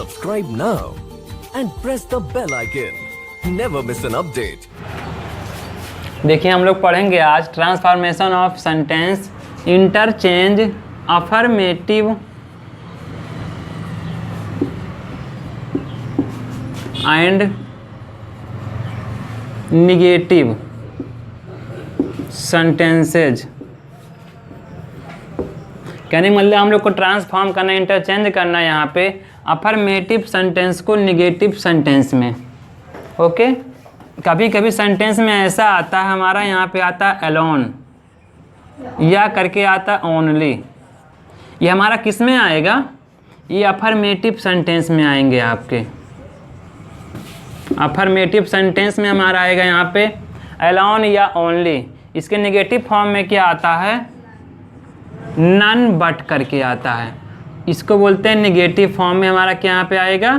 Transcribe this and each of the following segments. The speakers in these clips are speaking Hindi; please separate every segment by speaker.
Speaker 1: subscribe now and press the bell icon. Never miss an update.
Speaker 2: देखिए हम लोग पढ़ेंगे आज transformation of sentence, interchange, affirmative and negative sentences. कहने का मतलब हम लोग को ट्रांसफॉर्म करना, इंटरचेंज करना है यहाँ पे अफर्मेटिव सेंटेंस को निगेटिव सेंटेंस में। ओके, कभी कभी सेंटेंस में ऐसा आता है, हमारा यहाँ पे आता है अलोन या करके आता ओनली। ये हमारा किस में आएगा? ये अफर्मेटिव सेंटेंस में आएंगे आपके। अफर्मेटिव सेंटेंस में हमारा आएगा यहाँ पे अलोन या ओनली। इसके नेगेटिव फॉर्म में क्या आता है? नन बट करके आता है। इसको बोलते हैं नेगेटिव फॉर्म में हमारा क्या यहाँ पे आएगा?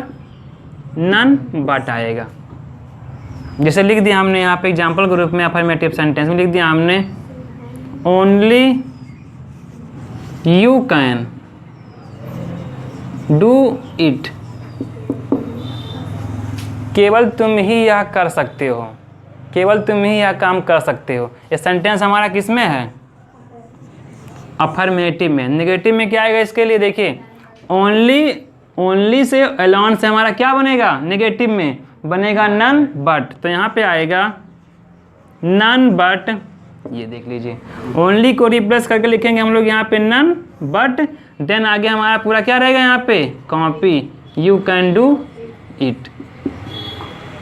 Speaker 2: नन बट आएगा। जैसे लिख दिया हमने यहाँ पे एग्जाम्पल के रूप में, अफर्मेटिव सेंटेंस में लिख दिया हमने only you can do it. केवल तुम ही यह कर सकते हो, केवल तुम ही यह काम कर सकते हो। ये सेंटेंस हमारा किस में है? अफर्मेटिव में। नेगेटिव में क्या आएगा इसके लिए? देखिए ओनली, ओनली से अलोन से हमारा क्या बनेगा? नेगेटिव में बनेगा नन बट। तो यहाँ पे आएगा नन बट। ये देख लीजिए, ओनली को रिप्लेस करके लिखेंगे हम लोग यहाँ पे नन बट, देन आगे हमारा पूरा क्या रहेगा यहाँ पे? Copy you can do it.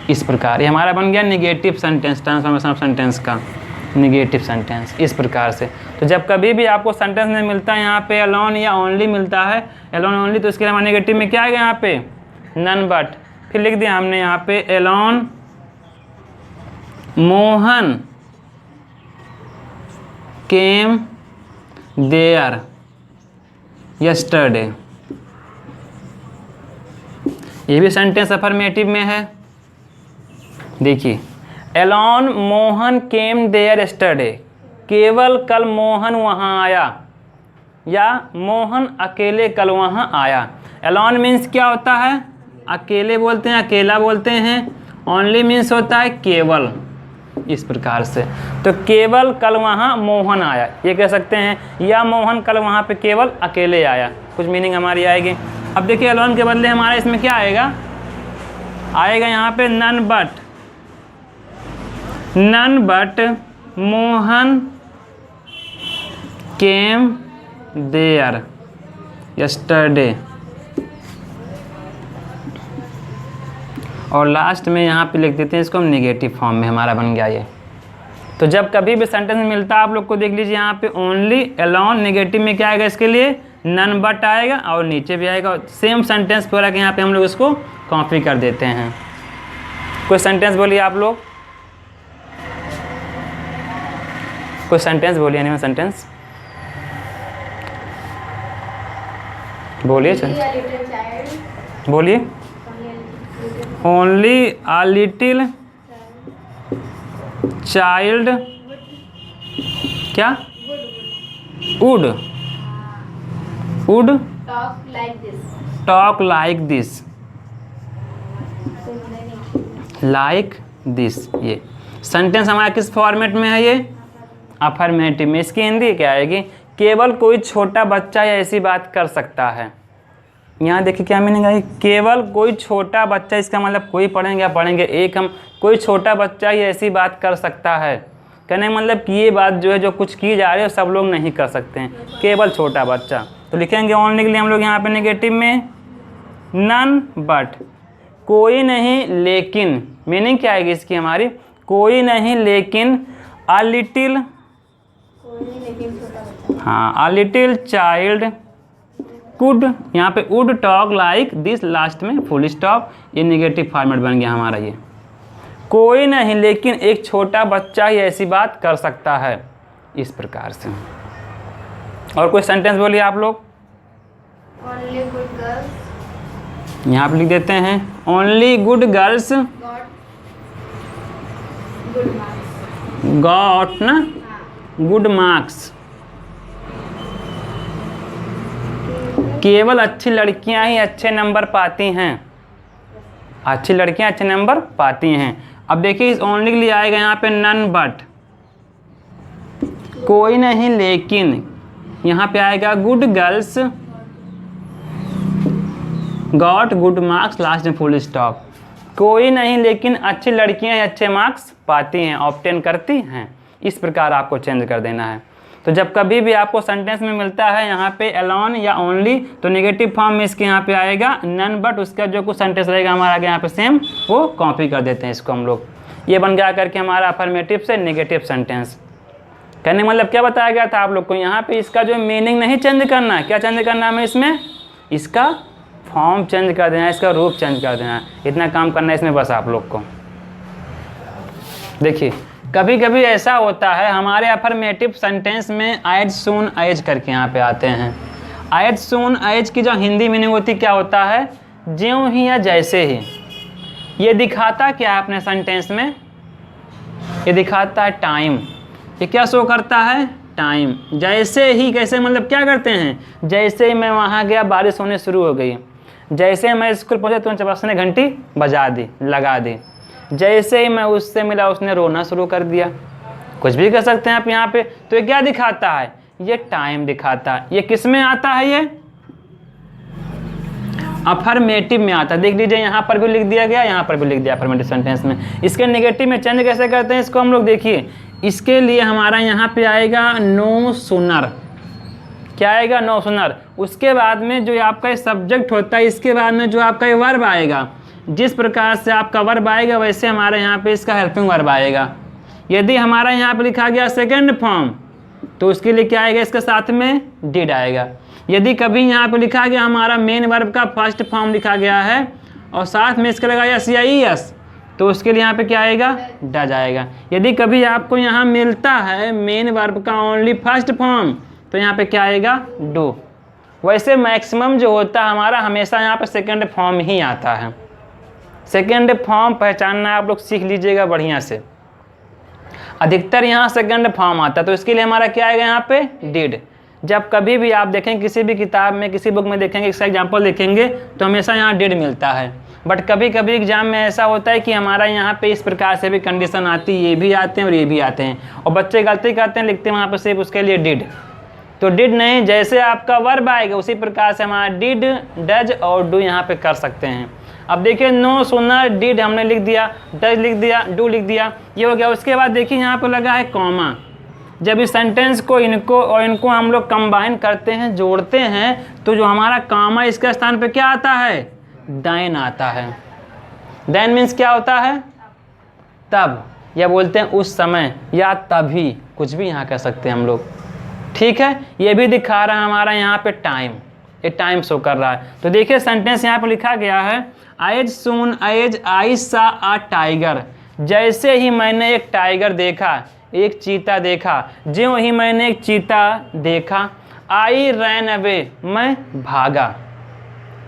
Speaker 2: इस प्रकार ये हमारा बन गया negative sentence, transformation of sentence का नेगेटिव सेंटेंस इस प्रकार से। तो जब कभी भी आपको सेंटेंस में मिलता है यहाँ पे अलोन या ओनली मिलता है, अलोन ओनली, तो इसके लिए हमारा नेगेटिव में क्या आएगा यहाँ पे? None but. फिर लिख दिया हमने यहाँ पे alone Mohan came there yesterday. ये भी सेंटेंस अफर्मेटिव में है। देखिए alone Mohan came there yesterday, केवल कल मोहन वहाँ आया, या मोहन अकेले कल वहाँ आया। अलोन मीन्स क्या होता है? अकेले बोलते हैं, अकेला बोलते हैं। ओनली मीन्स होता है केवल, इस प्रकार से। तो केवल कल वहाँ मोहन आया ये कह सकते हैं, या मोहन कल वहाँ पे केवल अकेले आया, कुछ मीनिंग हमारी आएगी। अब देखिए अलोन के बदले हमारा इसमें क्या आएगा? आएगा यहाँ पे none but. None but Mohan came there yesterday. और लास्ट में यहाँ पे लिख देते हैं इसको हम नेगेटिव फॉर्म में, हमारा बन गया ये। तो जब कभी भी सेंटेंस में मिलता है आप लोग को देख लीजिए यहाँ पे ओनली अलोन, नेगेटिव में क्या आएगा इसके लिए? नन बट आएगा, और नीचे भी आएगा सेम सेंटेंस पूरा के यहाँ पे हम लोग इसको कॉपी कर देते हैं। कोई सेंटेंस बोलिए आप लोग, कोई सेंटेंस बोलिए, एनीवन सेंटेंस बोलिए, बोलिए। ओनली अ लिटिल चाइल्ड क्या? Would talk like this, like this. ये सेंटेंस हमारा किस फॉर्मेट में है? ये अफर्मेटिव में। इसकी हिंदी क्या आएगी? केवल कोई छोटा बच्चा या ऐसी बात कर सकता है। यहाँ देखिए क्या मीनिंग है? केवल कोई छोटा बच्चा, इसका मतलब कोई पढ़ेंगे या पढ़ेंगे एक हम, कोई छोटा बच्चा ही ऐसी बात कर सकता है। कहने का मतलब कि ये बात जो है, जो कुछ की जा रही है सब लोग नहीं कर सकते हैं, केवल छोटा बच्चा। तो लिखेंगे ओनली के लिए हम लोग यहाँ पे नेगेटिव में नन बट, कोई नहीं लेकिन। मीनिंग क्या आएगी इसकी हमारी? कोई नहीं लेकिन अ लिटिल, हाँ, अ लिटिल चाइल्ड कुड, यहाँ पे would talk like this, last में फुल स्टॉप। ये नेगेटिव फॉर्मेट बन गया हमारा ये। कोई नहीं लेकिन एक छोटा बच्चा ही ऐसी बात कर सकता है, इस प्रकार से। और कोई सेंटेंस बोलिए आप लोग।
Speaker 3: ओनली गुड गर्ल्स,
Speaker 2: यहाँ पे लिख देते हैं ओनली गुड गर्ल्स गॉट ना गुड मार्क्स। केवल अच्छी लड़कियां ही अच्छे नंबर पाती हैं, अच्छी लड़कियां अच्छे नंबर पाती हैं। अब देखिए इस ओनली के लिए आएगा यहाँ पे नन बट, कोई नहीं लेकिन, यहाँ पे आएगा good girls got good marks last में फुल स्टॉप। कोई नहीं लेकिन अच्छी लड़कियां अच्छे मार्क्स पाती हैं, ऑब्टेन करती हैं। इस प्रकार आपको चेंज कर देना है। तो जब कभी भी आपको सेंटेंस में मिलता है यहाँ पे अलोन या ओनली, तो नेगेटिव फॉर्म में इसके यहाँ पे आएगा नन बट, उसका जो कुछ सेंटेंस रहेगा हमारा आगे यहाँ पे सेम, वो कॉपी कर देते हैं इसको हम लोग। ये बन गया करके हमारा अफर्मेटिव से नेगेटिव सेंटेंस। कहने मतलब क्या बताया गया था आप लोग को, यहाँ पे इसका जो मीनिंग नहीं चेंज करना है। क्या चेंज करना है हमें इसमें? इसका फॉर्म चेंज कर देना है, इसका रूप चेंज कर देना है। इतना काम करना है इसमें बस आप लोग को। देखिए कभी कभी ऐसा होता है हमारे अफर्मेटिव सेंटेंस में आइज सून आइज करके यहाँ पे आते हैं। आइज सून आइज की जो हिंदी मीनिंग होती क्या होता है? ज्यों ही या जैसे ही। ये दिखाता क्या है अपने सेंटेंस में? ये दिखाता है टाइम। ये क्या शो करता है? टाइम। जैसे ही, कैसे मतलब क्या करते हैं? जैसे ही मैं वहाँ गया बारिश होने शुरू हो गई, जैसे मैं स्कूल पहुँचा तुरंत चपास ने घंटी बजा दी, लगा दी, जैसे ही मैं उससे मिला उसने रोना शुरू कर दिया। कुछ भी कर सकते हैं आप यहाँ पे। तो ये क्या दिखाता है? ये टाइम दिखाता है। ये किस में आता है? ये अफर्मेटिव में आता है। देख लीजिए यहाँ पर भी लिख दिया गया, यहाँ पर भी लिख दिया अफर्मेटिव सेंटेंस में। इसके नेगेटिव में चेंज कैसे करते हैं इसको हम लोग देखिए। इसके लिए हमारा यहाँ पे आएगा नो सुनर। क्या आएगा? No sooner. उसके बाद में जो आपका सब्जेक्ट होता है, इसके बाद में जो आपका ये वर्ब आएगा, जिस प्रकार से आपका वर्ब आएगा वैसे हमारे यहाँ पे इसका हेल्पिंग वर्ब आएगा। यदि हमारा यहाँ पे लिखा गया सेकंड फॉर्म, तो उसके लिए क्या आएगा? इसके साथ में डिड आएगा। यदि कभी यहाँ पे लिखा गया हमारा मेन वर्ब का फर्स्ट फॉर्म लिखा गया है और साथ में इसका लगा एस या ई एस, तो उसके लिए यहाँ पे क्या आएगा? डज आएगा। यदि कभी आपको यहाँ मिलता है मेन वर्ब का ओनली फर्स्ट फॉर्म, तो यहाँ पे क्या आएगा? डू। वैसे मैक्सिमम जो होता है हमारा हमेशा यहाँ पे सेकंड फॉर्म ही आता है। सेकंड फॉर्म पहचानना आप लोग सीख लीजिएगा बढ़िया से। अधिकतर यहाँ सेकंड फॉर्म आता है, तो इसके लिए हमारा क्या आएगा? यहाँ पे डिड। जब कभी भी आप देखें किसी भी किताब में, किसी बुक में देखेंगे, इसका एग्जाम्पल देखेंगे, तो हमेशा यहाँ डिड मिलता है। बट कभी कभी एग्जाम में ऐसा होता है कि हमारा यहाँ पे इस प्रकार से भी कंडीशन आती है, ये भी आते हैं और ये भी आते हैं, और बच्चे गलती करते हैं, लिखते हैं वहाँ पर सिर्फ उसके लिए डिड। तो डिड नहीं, जैसे आपका वर्ब आएगा उसी प्रकार से हमारा डिड, डज और डू यहाँ पे कर सकते हैं। अब देखिए नो सुनर डिड हमने लिख दिया, डज लिख दिया, डू लिख दिया, ये हो गया। उसके बाद देखिए यहाँ पे लगा है कॉमा। जब इस सेंटेंस को इनको और इनको हम लोग कंबाइन करते हैं, जोड़ते हैं, तो जो हमारा कॉमा इसके स्थान पे क्या आता है? देन आता है। देन मीन्स क्या होता है? तब, या बोलते हैं उस समय या तभी, कुछ भी यहाँ कह सकते हैं हम लोग। ठीक है, ये भी दिखा रहा है हमारा यहाँ पे टाइम, ये टाइम शो कर रहा है। तो देखिए सेंटेंस यहाँ पे लिखा गया है एज सून एज आई सा अ टाइगर। जैसे ही मैंने एक टाइगर देखा, एक चीता देखा, ज्यों ही मैंने एक चीता देखा, आई रैन अवे, मैं भागा,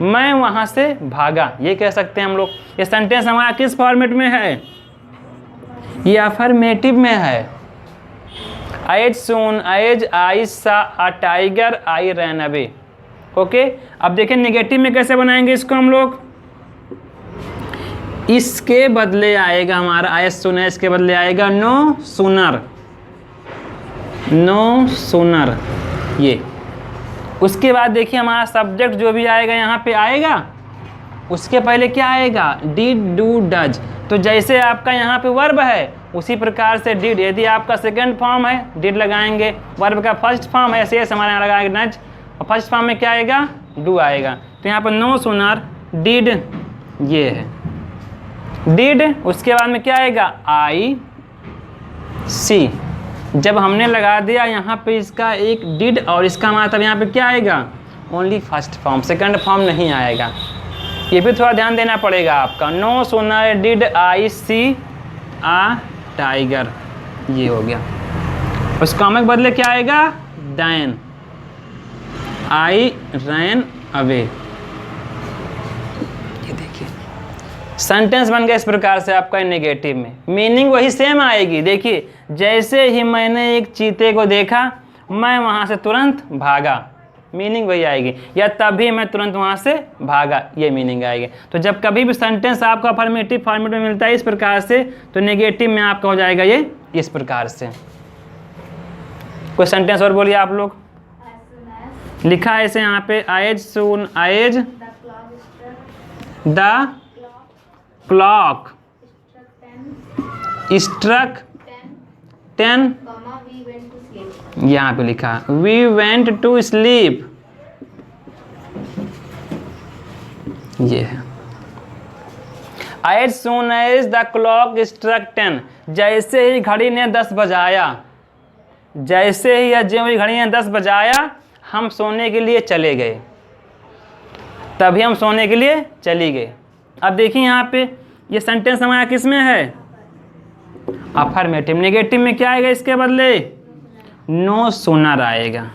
Speaker 2: मैं वहाँ से भागा, ये कह सकते हैं हम लोग। ये सेंटेंस हमारा किस फॉर्मेट में है? ये अफर्मेटिव में है। एज सून एज आई सा a tiger I ran away. Okay, अब देखिए नेगेटिव में कैसे बनाएंगे इसको हम लोग। इसके बदले आएगा हमारा एज सून एज के बदले आएगा नो सूनर, नो सूनर ये। उसके बाद देखिए हमारा सब्जेक्ट जो भी आएगा यहाँ पे आएगा, उसके पहले क्या आएगा? Did, do, does. तो जैसे आपका यहाँ पे वर्ब है उसी प्रकार से डिड। यदि आपका सेकंड फॉर्म है डिड लगाएंगे, वर्ब का फर्स्ट फॉर्म है ऐसे हमारे यहाँ लगाएगा डज, और फर्स्ट फॉर्म में क्या आएगा? डू आएगा। तो यहाँ पर नो सूनर डिड ये है डिड। उसके बाद में क्या आएगा? आई सी। जब हमने लगा दिया यहाँ पे इसका एक डिड और इसका मतलब यहाँ पे क्या आएगा? Only first form, second form नहीं आएगा। ये भी थोड़ा ध्यान देना पड़ेगा आपका। No sooner did I see a tiger, ये हो गया। उस कॉमा के बदले क्या आएगा? Then I ran away. ये देखिए सेंटेंस बन गया इस प्रकार से आपका नेगेटिव में। मीनिंग वही सेम आएगी। देखिए जैसे ही मैंने एक चीते को देखा, मैं वहाँ से तुरंत भागा। मीनिंग वही आएगी, या तभी मैं तुरंत वहाँ से भागा, ये मीनिंग आएगी। तो जब कभी भी सेंटेंस आपको अफर्मेटिव फॉर्मेट में मिलता है इस प्रकार से, तो नेगेटिव में आपका हो जाएगा ये इस प्रकार से। कोई सेंटेंस और बोलिए आप लोग।
Speaker 3: As soon as
Speaker 2: लिखा है ऐसे यहाँ पे, as soon as
Speaker 3: the clock
Speaker 2: the
Speaker 3: struck
Speaker 2: clock
Speaker 3: 10,
Speaker 2: struck 10,
Speaker 3: we went to sleep.
Speaker 2: यहाँ पे लिखा वी वेंट टू स्लीप, ये है। As soon as the clock struck 10, जैसे ही घड़ी ने 10 बजाया, जैसे ही या जो ही घड़ी ने 10 बजाया, हम सोने के लिए चले गए, तभी हम सोने के लिए चली गए। अब देखिए यहाँ पे ये सेंटेंस हमारा किस में है, अफर्मेटिव। नेगेटिव में क्या आएगा इसके बदले, नो सोनर आएगा,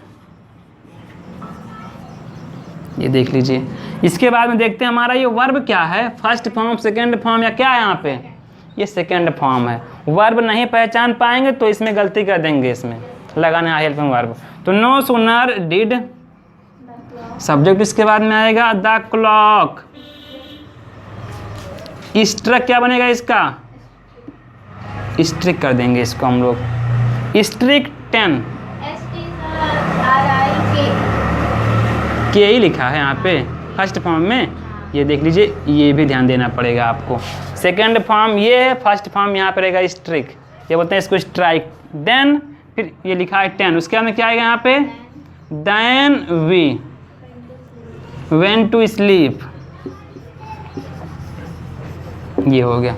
Speaker 2: ये देख लीजिए। इसके बाद में देखते हैं हमारा ये वर्ब क्या है, फर्स्ट फॉर्म सेकंड फॉर्म या क्या है यहाँ पे, ये सेकंड फॉर्म है। वर्ब नहीं पहचान पाएंगे तो इसमें गलती कर देंगे, इसमें लगाना है हेल्पिंग वर्ब। तो नो सोनर डिड, सब्जेक्ट इसके बाद में आएगा द क्लॉक, स्ट्रक क्या बनेगा इसका, स्ट्रिक कर देंगे इसको हम लोग, स्ट्रिक 10, के ही लिखा है यहाँ पे फर्स्ट फॉर्म में, ये देख लीजिए, ये भी ध्यान देना पड़ेगा आपको। सेकंड फॉर्म ये है, फर्स्ट फॉर्म यहाँ पे रहेगा स्ट्रिक, ये बोलते हैं इसको स्ट्राइक। देन फिर ये लिखा है 10, उसके बाद में क्या आएगा यहाँ पे, then we went to sleep, ये हो गया।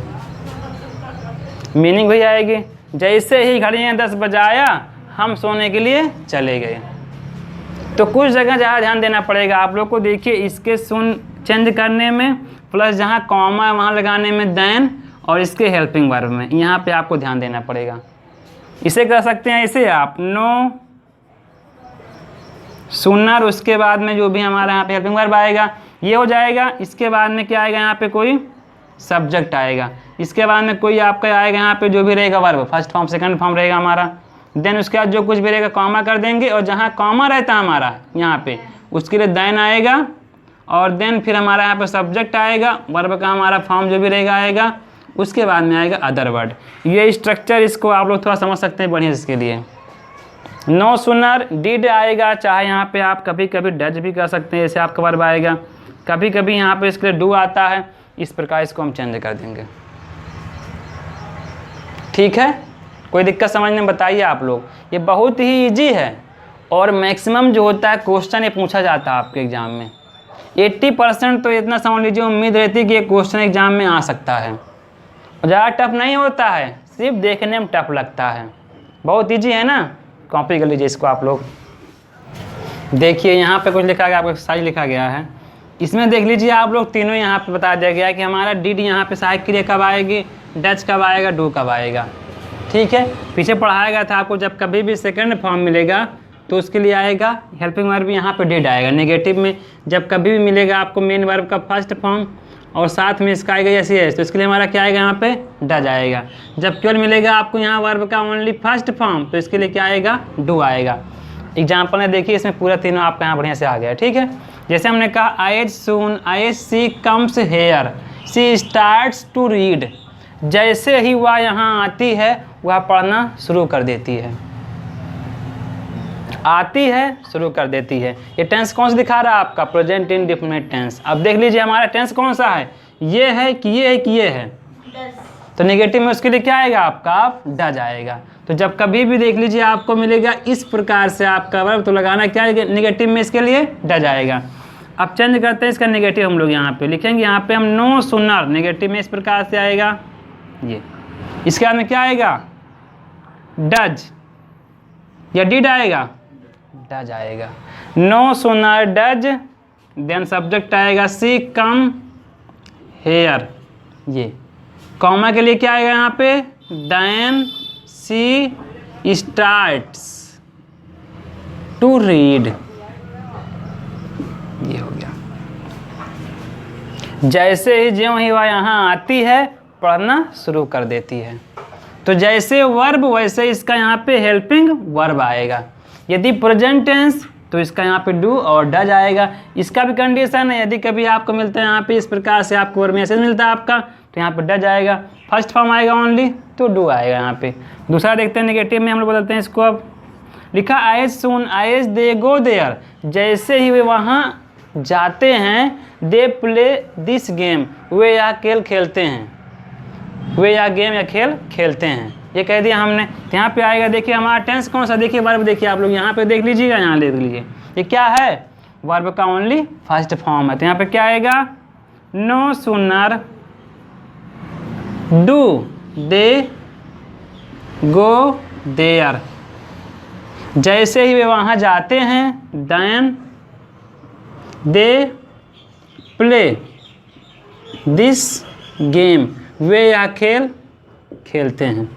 Speaker 2: मीनिंग वही आएगी, जैसे ही घड़ी ने 10 बजाया हम सोने के लिए चले गए। तो कुछ जगह जहाँ ध्यान देना पड़ेगा आप लोग को, देखिए इसके सुन चेंज करने में, प्लस जहाँ कॉमा है वहाँ लगाने में देन, और इसके हेल्पिंग वर्ब में, यहाँ पे आपको ध्यान देना पड़ेगा। इसे कर सकते हैं ऐसे आप, नो सुनर, उसके बाद में जो भी हमारा यहाँ पे हेल्पिंग वर्ब आएगा ये हो जाएगा। इसके बाद में क्या आएगा यहाँ पे, कोई सब्जेक्ट आएगा, इसके बाद में कोई आपका आएगा यहाँ पे जो भी रहेगा verb, first form second form रहेगा हमारा। देन उसके बाद जो कुछ भी रहेगा कॉमा कर देंगे, और जहाँ कॉमा रहता है हमारा यहाँ पे उसके लिए देन आएगा, और देन फिर हमारा यहाँ पे सब्जेक्ट आएगा, वर्ब का हमारा फॉर्म जो भी रहेगा आएगा, उसके बाद में आएगा अदर वर्ड। ये स्ट्रक्चर इसको आप लोग थोड़ा समझ सकते हैं बढ़िया इसके लिए। नो सुनर डिड आएगा, चाहे यहाँ पे आप कभी कभी डज भी कर सकते हैं, जैसे आपका वर्ब आएगा, कभी कभी यहाँ पे इसके लिए डू आता है, इस प्रकार इसको हम चेंज कर देंगे। ठीक है, कोई दिक्कत समझने में बताइए आप लोग। ये बहुत ही इजी है, और मैक्सिमम जो होता है क्वेश्चन ये पूछा जाता है आपके एग्जाम में। 80% तो इतना समझ लीजिए उम्मीद रहती है कि ये क्वेश्चन एग्जाम में आ सकता है। ज़्यादा टफ नहीं होता है, सिर्फ देखने में टफ लगता है। बहुत इजी है ना, कॉपी कर लीजिए इसको आप लोग। देखिए यहाँ पे कुछ लिखा गया, आपको एक्सरसाइज लिखा गया है, इसमें देख लीजिए आप लोग, तीनों यहाँ पे बता दिया गया है कि हमारा डिड यहाँ पे सहायक क्रिया कब आएगी, डच कब आएगा, डू कब आएगा। ठीक है, पीछे पढ़ाया गया था आपको, जब कभी भी सेकंड फॉर्म मिलेगा तो उसके लिए आएगा हेल्पिंग वर्ब, यहाँ पे डिड आएगा। नेगेटिव में जब कभी भी मिलेगा आपको मेन वर्ब का फर्स्ट फॉर्म और साथ में इसका आएगा ऐसे है, तो इसके लिए हमारा क्या आएगा यहाँ पे डज आएगा। जब केवल मिलेगा आपको यहाँ वर्ब का ओनली फर्स्ट फॉर्म, तो इसके लिए क्या आएगा, डू आएगा। एग्जाम्पल है देखिए, इसमें पूरा तीनों आपका यहाँ बढ़िया से आ गया। ठीक है, जैसे हमने कहा as soon as she comes here she starts to read, जैसे ही वह यहाँ आती है वह पढ़ना शुरू कर देती है। आती है, शुरू कर देती है। ये टेंस कौन सा दिखा रहा है आपका, प्रेजेंट इंडेफिनिट टेंस। अब देख लीजिए हमारा टेंस कौन सा है, ये है कि ये है कि ये है, तो नेगेटिव में उसके लिए क्या आएगा आपका, आप डज आएगा। तो जब कभी भी देख लीजिए आपको मिलेगा इस प्रकार से आपका वर्ब, तो लगाना क्या है, नेगेटिव में इसके लिए डज आएगा। अब चेंज करते हैं इसका नेगेटिव, हम लोग यहाँ पे लिखेंगे, यहाँ पे हम नो सुनर, नेगेटिव में इस प्रकार से आएगा ये। इसके बाद में क्या आएगा, डज या डिड आएगा, डज आएगा। No sooner does, then subject आएगा सी कम हेयर, ये कॉमा के लिए क्या आएगा यहाँ पे, then she starts to read, ये हो गया। जैसे ही ज्यों ही वह यहाँ आती है पढ़ना शुरू कर देती है। तो जैसे वर्ब वैसे इसका यहाँ पे हेल्पिंग वर्ब आएगा। यदि प्रेजेंट टेंस तो इसका यहाँ पे डू और डज आएगा। इसका भी कंडीशन है, यदि कभी आपको मिलता है यहाँ पे इस प्रकार से आपको और मैसेज मिलता है आपका, तो यहाँ पे डज आएगा। फर्स्ट फॉर्म आएगा ओनली तो डू आएगा यहाँ पे। दूसरा देखते हैं नेगेटिव में, हम लोग बदलते हैं इसको। अब लिखा as soon as they go there, जैसे ही वे वहाँ जाते हैं, दे प्ले दिस गेम, वे यह खेल खेलते हैं, वे यह गेम या खेल खेलते हैं। ये कह दिया हमने। तो यहाँ पे आएगा, देखिए हमारा टेंस कौन सा, देखिए वर्ब देखिए आप लोग यहाँ पे देख लीजिएगा, यहाँ देख लीजिए ये क्या है, वर्ब का ओनली फर्स्ट फॉर्म है। तो यहाँ पे क्या आएगा, no sooner do they go there, जैसे ही वे वहाँ जाते हैं, then they play this game, वे यह खेल खेलते हैं।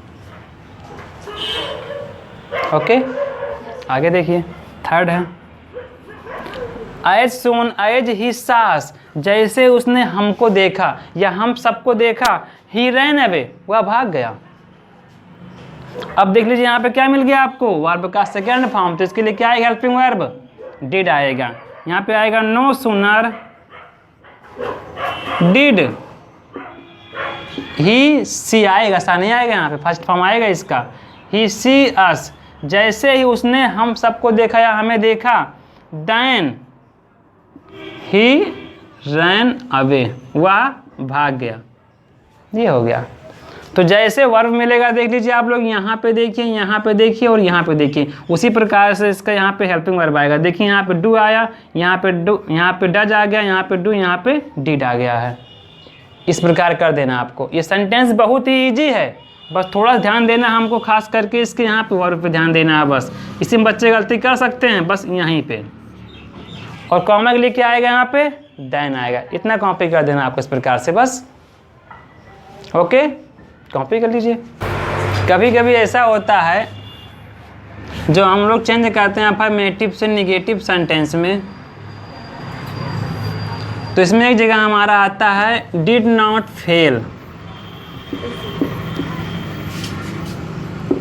Speaker 2: ओके, आगे देखिए थर्ड है, एज सून एज ही सास, जैसे उसने हमको देखा या हम सबको देखा, ही रैन अवे, वह भाग गया। अब देख लीजिए यहाँ पे क्या मिल गया आपको, वर्ब का सेकेंड फॉर्म, तो इसके लिए क्या आएगा, हेल्पिंग वर्ब डिड आएगा। यहाँ पे आएगा नो सूनर डिड ही सी आएगा, सा नहीं आएगा, यहाँ पे फर्स्ट फॉर्म आएगा इसका, ही सी अस, जैसे ही उसने हम सबको देखा या हमें देखा, देन ही रैन अवे, वह भाग गया। ये हो गया। तो जैसे वर्ब मिलेगा देख लीजिए आप लोग, यहाँ पे देखिए, यहाँ पे देखिए और यहाँ पे देखिए, उसी प्रकार से इसका यहाँ पे हेल्पिंग वर्ब आएगा। देखिए यहाँ पे डू आया, यहाँ पे डू, यहाँ पे डज आ गया, यहाँ पे डू, यहाँ पे डिड आ गया है। इस प्रकार कर देना आपको। ये सेंटेंस बहुत ही ईजी है, बस थोड़ा ध्यान देना हमको, खास करके इसके यहाँ पे वर्ब पे ध्यान देना है बस। इसी में बच्चे गलती कर सकते हैं बस यहीं पे। और कॉमा के लिए क्या आएगा, यहाँ पे देन आएगा। इतना कॉपी कर देना आपको इस प्रकार से बस। ओके, कॉपी कर लीजिए। कभी कभी ऐसा होता है जो हम लोग चेंज करते हैं अफर्मेटिव से निगेटिव सेंटेंस में, तो इसमें एक जगह हमारा आता है did not fail.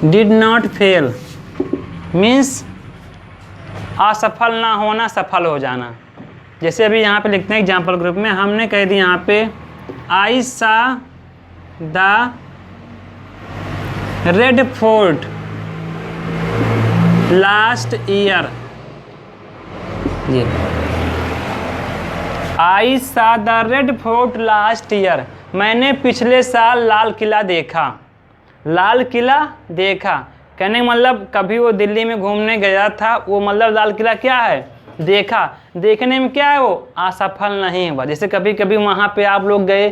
Speaker 2: Did not fail means असफल ना होना, सफल हो जाना। जैसे अभी यहाँ पे लिखते हैं एग्जाम्पल ग्रुप में, हमने कह दिया यहाँ पे आई सा the Red fort last year. ये आई सा the Red fort last year, मैंने पिछले साल लाल किला देखा। लाल किला देखा कहने का मतलब कभी वो दिल्ली में घूमने गया था, वो मतलब लाल किला क्या है, देखा। देखने में क्या है, वो असफल नहीं हुआ। जैसे कभी कभी वहाँ पे आप लोग गए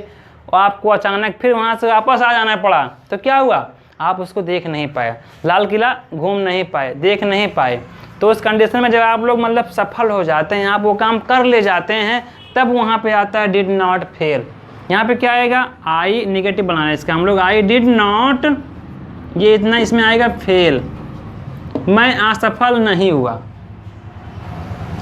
Speaker 2: और आपको अचानक फिर वहाँ से वापस आ जाना पड़ा, तो क्या हुआ, आप उसको देख नहीं पाए, लाल किला घूम नहीं पाए, देख नहीं पाए। तो उस कंडीशन में जब आप लोग मतलब सफल हो जाते हैं, आप वो काम कर ले जाते हैं, तब वहाँ पे आता है डिड नॉट फेल। यहाँ पे क्या आएगा, आई निगेटिव बनाना है इसका हम लोग, आई डिड नॉट, ये इतना इसमें आएगा फेल, मैं असफल नहीं हुआ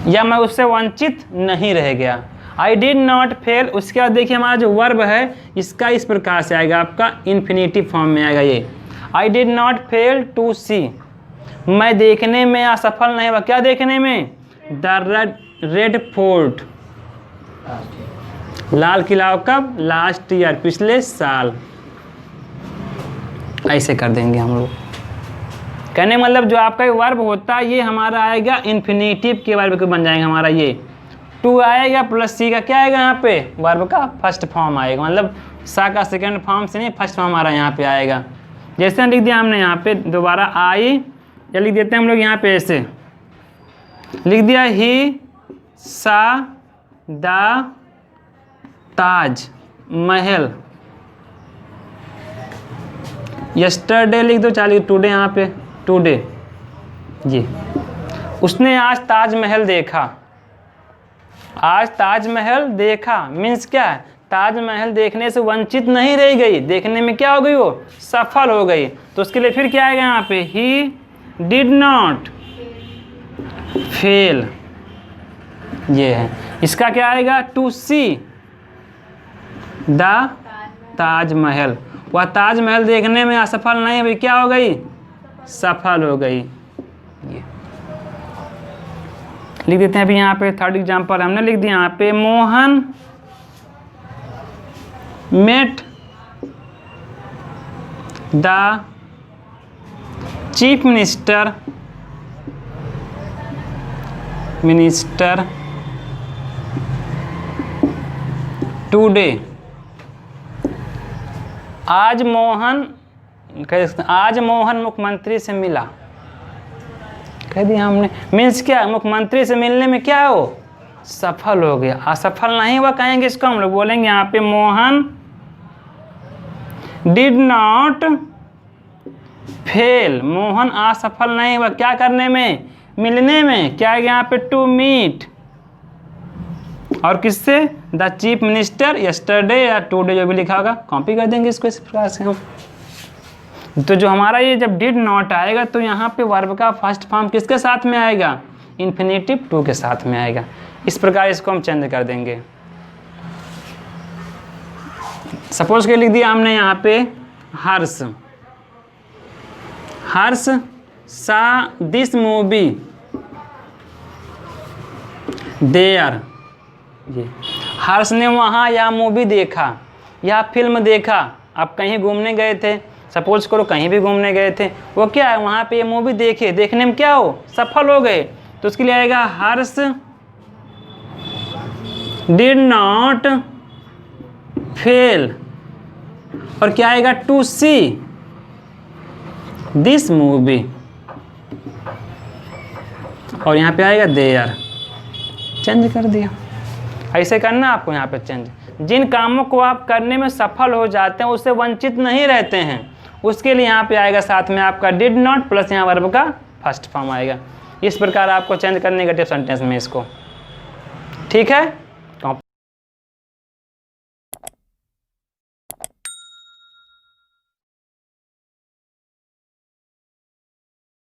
Speaker 2: या मैं उससे वंचित नहीं रह गया। आई डिड नॉट फेल। उसके बाद देखिए हमारा जो वर्ब है इसका इस प्रकार से आएगा, आपका इन्फिनिटिव फॉर्म में आएगा ये, I did not fail to see, मैं देखने में असफल नहीं हुआ। क्या देखने में, द रेड फोर्ट, लाल किला कब, लास्ट ईयर, पिछले साल। ऐसे कर देंगे हम लोग। कहने मतलब जो आपका वर्ब होता है ये हमारा आएगा इन्फिनिटिव के वर्ब के बन जाएगा हमारा। ये टू आएगा प्लस सी का क्या आएगा, यहाँ पे वर्ब का फर्स्ट फॉर्म आएगा, मतलब सा का सेकंड फॉर्म से नहीं, फर्स्ट फॉर्म हमारा यहाँ पे आएगा। जैसे लिख दिया हमने यहाँ पे दोबारा आई, या लिख देते हैं हम लोग यहाँ पे ऐसे लिख दिया, ही सा द ताज महल, यस्टरडे लिख दो, चलिए टुडे, यहाँ पे टुडे, ये उसने आज ताजमहल देखा। आज ताजमहल देखा मीन्स क्या है, ताजमहल देखने से वंचित नहीं रह गई, देखने में क्या हो गई, वो सफल हो गई। तो उसके लिए फिर क्या आएगा यहाँ पे, ही डिड नॉट फेल, ये है। इसका क्या आएगा, टू सी द ताजमहल, वह ताजमहल देखने में असफल नहीं हुई, क्या हो गई, सफल हो गई। ये लिख देते हैं अभी यहाँ पे थर्ड एग्जाम्पल हमने लिख दिया यहाँ पे Mohan met the chief minister today. आज मोहन मुख्यमंत्री से मिला, कह दिया हमने। मीन्स क्या, मुख्यमंत्री से मिलने में क्या हो, सफल हो गया। असफल नहीं हुआ कहेंगे इसको हम लोग, बोलेंगे यहाँ पे Mohan did not fail. Mohan असफल नहीं हुआ क्या करने में, मिलने में। क्या है यहाँ पे, टू मीट। और किससे, द चीफ मिनिस्टर यस्टरडे या टुडे जो भी लिखा होगा कॉपी कर देंगे इसको इस प्रकार से हम। तो जो हमारा ये जब डिड नॉट आएगा तो यहाँ पे वर्ब का फर्स्ट फॉर्म किसके साथ में आएगा, इन्फिनेटिव टू के साथ में आएगा। इस प्रकार इसको हम चेंज कर देंगे। सपोज के लिख दिया हमने यहाँ पे हर्ष सा दिस मूवी देयर। ये हर्ष ने वहाँ या मूवी देखा या फिल्म देखा। आप कहीं घूमने गए थे, सपोज करो कहीं भी घूमने गए थे, वो क्या है वहाँ पे ये मूवी देखे, देखने में क्या हो, सफल हो गए। तो उसके लिए आएगा हर्ष डिड नॉट फेल। और क्या आएगा, टू सी दिस मूवी। और यहाँ पे आएगा देयर। चेंज कर दिया। ऐसे करना आपको यहाँ पे चेंज। जिन कामों को आप करने में सफल हो जाते हैं उससे वंचित नहीं रहते हैं, उसके लिए यहाँ पे आएगा साथ में आपका डिड नॉट प्लस यहाँ वर्ब का फर्स्ट फॉर्म आएगा। इस प्रकार आपको चेंज करने का सेंटेंस में इसको, ठीक है।